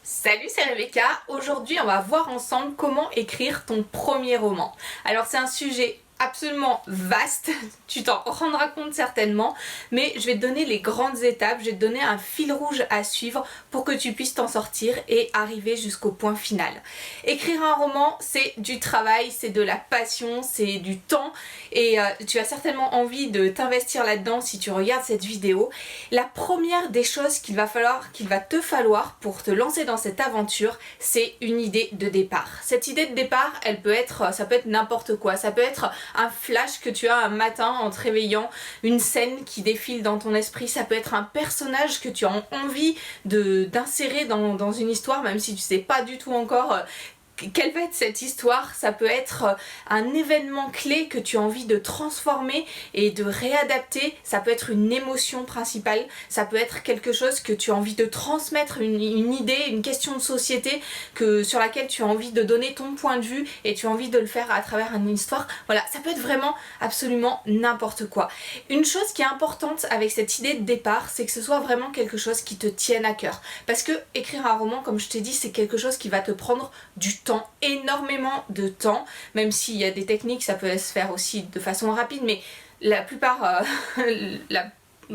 Salut, c'est Rebecca. Aujourd'hui, on va voir ensemble comment écrire ton premier roman. Alors, c'est un sujet absolument vaste, tu t'en rendras compte certainement, mais je vais te donner les grandes étapes, je vais te donner un fil rouge à suivre pour que tu puisses t'en sortir et arriver jusqu'au point final. Écrire un roman, c'est du travail, c'est de la passion, c'est du temps et tu as certainement envie de t'investir là-dedans si tu regardes cette vidéo. La première des choses qu'il va te falloir pour te lancer dans cette aventure, c'est une idée de départ. Cette idée de départ, ça peut être n'importe quoi, ça peut être un flash que tu as un matin en te réveillant, une scène qui défile dans ton esprit, ça peut être un personnage que tu as envie d'insérer dans une histoire, même si tu sais pas du tout encore quelle va être cette histoire. Ça peut être un événement clé que tu as envie de transformer et de réadapter, ça peut être une émotion principale, ça peut être quelque chose que tu as envie de transmettre, une idée, une question de société sur laquelle tu as envie de donner ton point de vue et tu as envie de le faire à travers une histoire. Voilà, ça peut être vraiment absolument n'importe quoi. Une chose qui est importante avec cette idée de départ, c'est que ce soit vraiment quelque chose qui te tienne à cœur. Parce que écrire un roman, comme je t'ai dit, c'est quelque chose qui va te prendre du temps, énormément de temps, même s'il y a des techniques, ça peut se faire aussi de façon rapide, mais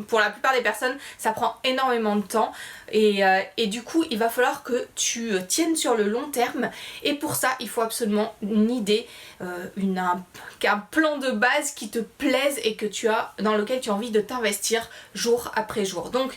pour la plupart des personnes, ça prend énormément de temps et du coup, il va falloir que tu tiennes sur le long terme et pour ça, il faut absolument une idée, un plan de base qui te plaise et dans lequel tu as envie de t'investir jour après jour. Donc,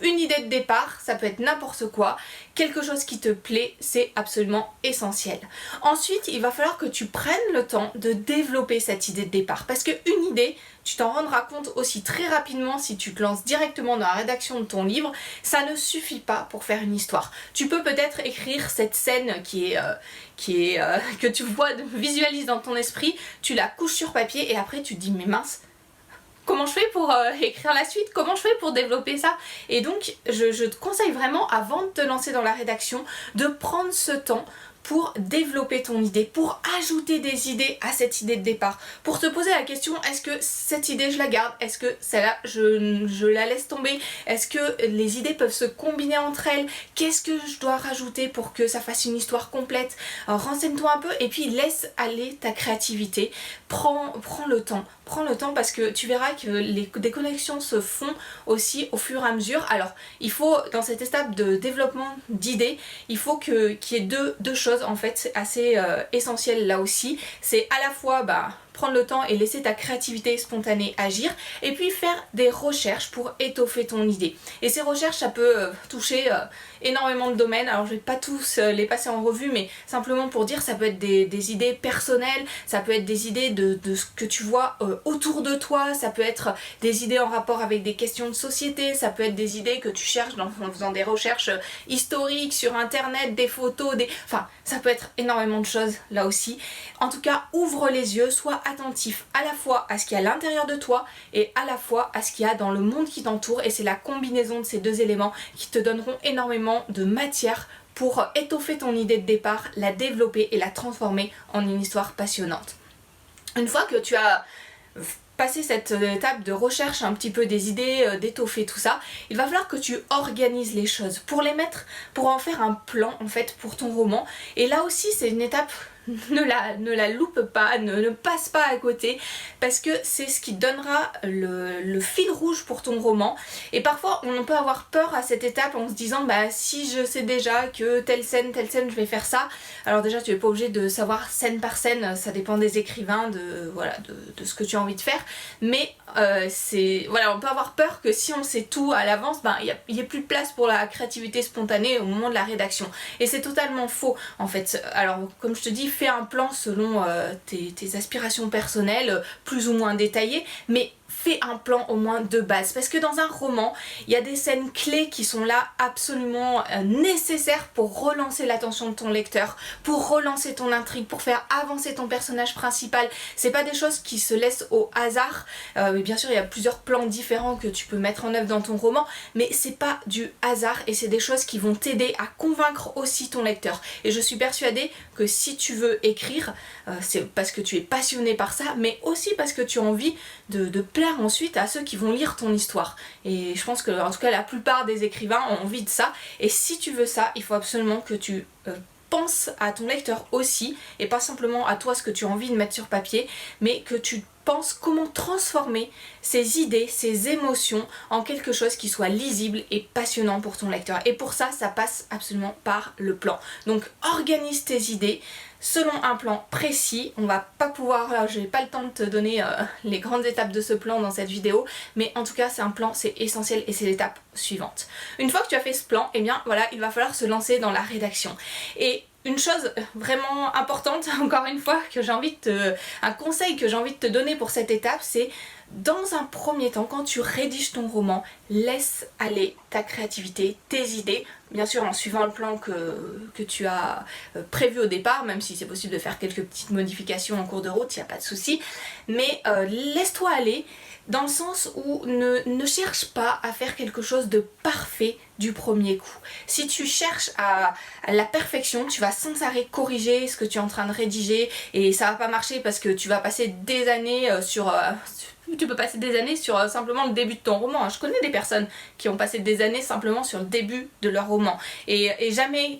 une idée de départ, ça peut être n'importe quoi, quelque chose qui te plaît, c'est absolument essentiel. Ensuite, il va falloir que tu prennes le temps de développer cette idée de départ, parce qu'une idée, tu t'en rendras compte aussi très rapidement si tu te lances directement dans la rédaction de ton livre, ça ne suffit pas pour faire une histoire. Tu peux peut-être écrire cette scène que tu visualises dans ton esprit, tu la couches sur papier et après tu te dis mais mince, comment je fais pour écrire la suite? Comment je fais pour développer ça? Et donc, je te conseille vraiment, avant de te lancer dans la rédaction, de prendre ce temps pour développer ton idée, pour ajouter des idées à cette idée de départ, pour te poser la question, est-ce que cette idée je la garde? Est-ce que celle-là je la laisse tomber? Est-ce que les idées peuvent se combiner entre elles? Qu'est-ce que je dois rajouter pour que ça fasse une histoire complète? Renseigne-toi un peu et puis laisse aller ta créativité. Prends le temps parce que tu verras que des connexions se font aussi au fur et à mesure. Alors, il faut, dans cette étape de développement d'idées, il faut qu'il y ait deux choses en fait assez essentielles là aussi. C'est à la fois prendre le temps et laisser ta créativité spontanée agir et puis faire des recherches pour étoffer ton idée. Et ces recherches, ça peut toucher énormément de domaines. Alors je vais pas tous les passer en revue, mais simplement pour dire, ça peut être des idées personnelles, ça peut être des idées de ce que tu vois autour de toi, ça peut être des idées en rapport avec des questions de société, ça peut être des idées que tu cherches en faisant des recherches historiques sur internet, des photos, enfin ça peut être énormément de choses là aussi. En tout cas, ouvre les yeux, sois attentif à la fois à ce qu'il y a à l'intérieur de toi et à la fois à ce qu'il y a dans le monde qui t'entoure, et c'est la combinaison de ces deux éléments qui te donneront énormément de matière pour étoffer ton idée de départ, la développer et la transformer en une histoire passionnante. Une fois que tu as passé cette étape de recherche un petit peu des idées, d'étoffer tout ça, il va falloir que tu organises les choses pour en faire un plan en fait pour ton roman. Et là aussi c'est une étape, ne la loupe pas, ne passe pas à côté, parce que c'est ce qui donnera le fil rouge pour ton roman. Et parfois on peut avoir peur à cette étape en se disant si je sais déjà que telle scène je vais faire ça. Alors déjà tu n'es pas obligé de savoir scène par scène, ça dépend des écrivains, de ce que tu as envie de faire, mais on peut avoir peur que si on sait tout à l'avance, il n'y ait plus de place pour la créativité spontanée au moment de la rédaction, et c'est totalement faux en fait. Alors comme je te dis, fais un plan selon tes aspirations personnelles, plus ou moins détaillées, mais fais un plan au moins de base, parce que dans un roman, il y a des scènes clés qui sont là absolument nécessaires pour relancer l'attention de ton lecteur, pour relancer ton intrigue, pour faire avancer ton personnage principal. C'est pas des choses qui se laissent au hasard, mais bien sûr il y a plusieurs plans différents que tu peux mettre en œuvre dans ton roman, mais c'est pas du hasard et c'est des choses qui vont t'aider à convaincre aussi ton lecteur. Et je suis persuadée que si tu veux écrire, c'est parce que tu es passionné par ça, mais aussi parce que tu as envie de plaire ensuite à ceux qui vont lire ton histoire. Et je pense que en tout cas la plupart des écrivains ont envie de ça. Et si tu veux ça, il faut absolument que tu penses à ton lecteur aussi, et pas simplement à toi ce que tu as envie de mettre sur papier, mais que tu penses comment transformer ces idées, ces émotions en quelque chose qui soit lisible et passionnant pour ton lecteur. Et pour ça, ça passe absolument par le plan. Donc organise tes idées selon un plan précis. On va pas pouvoir, j'ai pas le temps de te donner les grandes étapes de ce plan dans cette vidéo, mais en tout cas c'est un plan, c'est essentiel et c'est l'étape suivante. Une fois que tu as fait ce plan, et bien voilà, il va falloir se lancer dans la rédaction. Et une chose vraiment importante, encore une fois, un conseil que j'ai envie de te donner pour cette étape, c'est dans un premier temps, quand tu rédiges ton roman, laisse aller ta créativité, tes idées, bien sûr en suivant le plan que tu as prévu au départ, même si c'est possible de faire quelques petites modifications en cours de route, il n'y a pas de souci, mais laisse-toi aller dans le sens où ne cherche pas à faire quelque chose de parfait du premier coup. Si tu cherches à la perfection, tu vas sans arrêt corriger ce que tu es en train de rédiger et ça va pas marcher parce que tu vas passer des années tu peux passer des années sur simplement le début de ton roman. Je connais des personnes qui ont passé des années simplement sur le début de leur roman et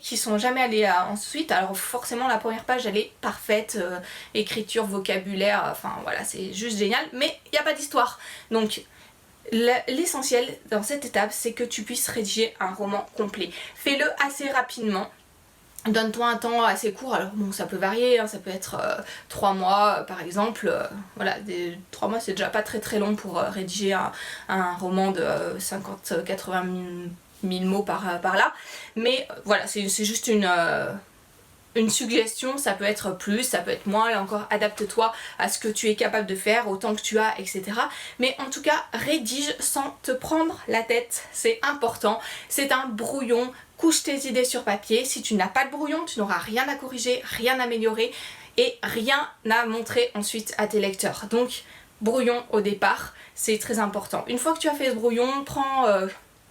qui sont jamais allées ensuite. Alors forcément la première page elle est parfaite, écriture, vocabulaire, enfin voilà, c'est juste génial, mais il n'y a pas d'histoire. Donc l'essentiel dans cette étape, c'est que tu puisses rédiger un roman complet. Fais-le assez rapidement. Donne-toi un temps assez court, alors bon ça peut varier, hein, ça peut être 3 mois par exemple, voilà, 3 mois c'est déjà pas très long pour rédiger un roman de 50-80 000 mots par là, mais voilà, c'est juste une suggestion, ça peut être plus, ça peut être moins, là encore adapte-toi à ce que tu es capable de faire, au temps que tu as, etc. Mais en tout cas, rédige sans te prendre la tête, c'est important, c'est un brouillon, couche tes idées sur papier, si tu n'as pas de brouillon, tu n'auras rien à corriger, rien à améliorer et rien à montrer ensuite à tes lecteurs. Donc brouillon au départ, c'est très important. Une fois que tu as fait ce brouillon, prends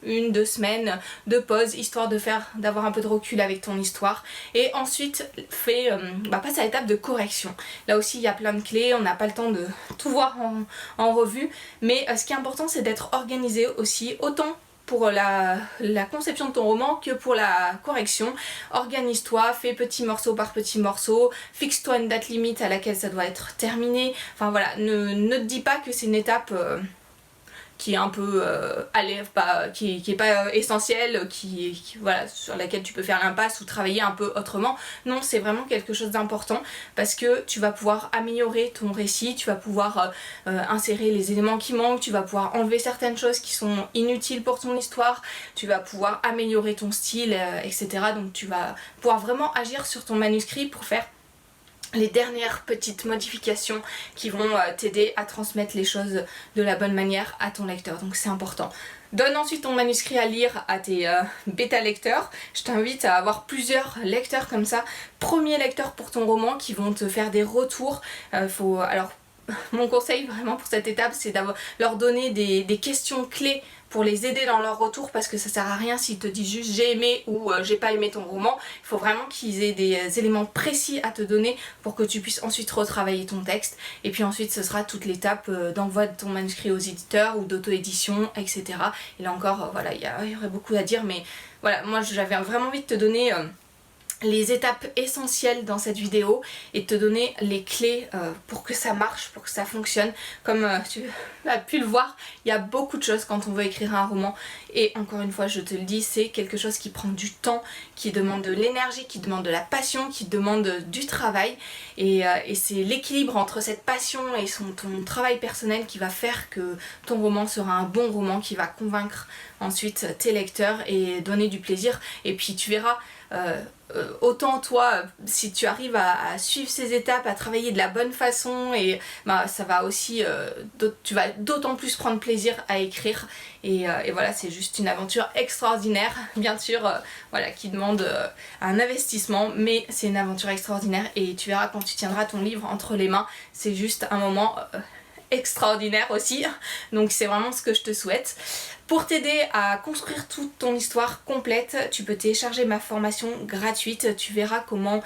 1-2 semaines de pause histoire d'avoir un peu de recul avec ton histoire et ensuite passe à l'étape de correction. Là aussi il y a plein de clés, on n'a pas le temps de tout voir en revue, mais ce qui est important c'est d'être organisé aussi, autant pour la conception de ton roman que pour la correction. Organise-toi, fais petit morceau par petit morceau, fixe-toi une date limite à laquelle ça doit être terminé, enfin voilà, ne te dis pas que c'est une étape qui est un peu qui est pas essentielle, voilà, sur laquelle tu peux faire l'impasse ou travailler un peu autrement. Non, c'est vraiment quelque chose d'important parce que tu vas pouvoir améliorer ton récit, tu vas pouvoir insérer les éléments qui manquent, tu vas pouvoir enlever certaines choses qui sont inutiles pour ton histoire, tu vas pouvoir améliorer ton style, etc. Donc tu vas pouvoir vraiment agir sur ton manuscrit pour faire les dernières petites modifications qui vont t'aider à transmettre les choses de la bonne manière à ton lecteur, donc c'est important. Donne ensuite ton manuscrit à lire à tes bêta lecteurs. Je t'invite à avoir plusieurs lecteurs comme ça, premiers lecteurs pour ton roman qui vont te faire des retours. Alors mon conseil vraiment pour cette étape, c'est leur donner des questions clés pour les aider dans leur retour, parce que ça sert à rien s'ils te disent juste j'ai aimé ou j'ai pas aimé ton roman. Il faut vraiment qu'ils aient des éléments précis à te donner pour que tu puisses ensuite retravailler ton texte. Et puis ensuite ce sera toute l'étape d'envoi de ton manuscrit aux éditeurs ou d'auto-édition, etc. Et là encore voilà, il y aurait beaucoup à dire, mais voilà, moi j'avais vraiment envie de te donner les étapes essentielles dans cette vidéo et te donner les clés pour que ça marche, pour que ça fonctionne. Comme tu as pu le voir, il y a beaucoup de choses quand on veut écrire un roman et encore une fois je te le dis, c'est quelque chose qui prend du temps, qui demande de l'énergie, qui demande de la passion, qui demande du travail et c'est l'équilibre entre cette passion et ton travail personnel qui va faire que ton roman sera un bon roman, qui va convaincre ensuite tes lecteurs et donner du plaisir. Et puis tu verras, autant toi, si tu arrives à suivre ces étapes, à travailler de la bonne façon, et ça va aussi, tu vas d'autant plus prendre plaisir à écrire et voilà, c'est juste une aventure extraordinaire, bien sûr, voilà, qui demande un investissement, mais c'est une aventure extraordinaire et tu verras quand tu tiendras ton livre entre les mains, c'est juste un moment extraordinaire aussi, donc c'est vraiment ce que je te souhaite. Pour t'aider à construire toute ton histoire complète, tu peux télécharger ma formation gratuite. Tu verras comment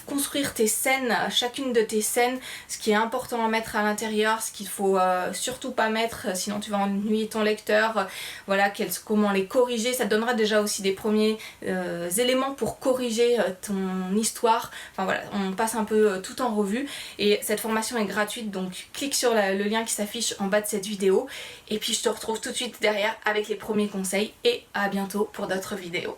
construire tes scènes, chacune de tes scènes, ce qui est important à mettre à l'intérieur, ce qu'il faut surtout pas mettre, sinon tu vas ennuyer ton lecteur. Voilà, comment les corriger. Ça te donnera déjà aussi des premiers éléments pour corriger ton histoire. Enfin voilà, on passe un peu tout en revue. Et cette formation est gratuite, donc clique sur le lien qui s'affiche en bas de cette vidéo. Et puis je te retrouve tout de suite derrière avec les premiers conseils et à bientôt pour d'autres vidéos.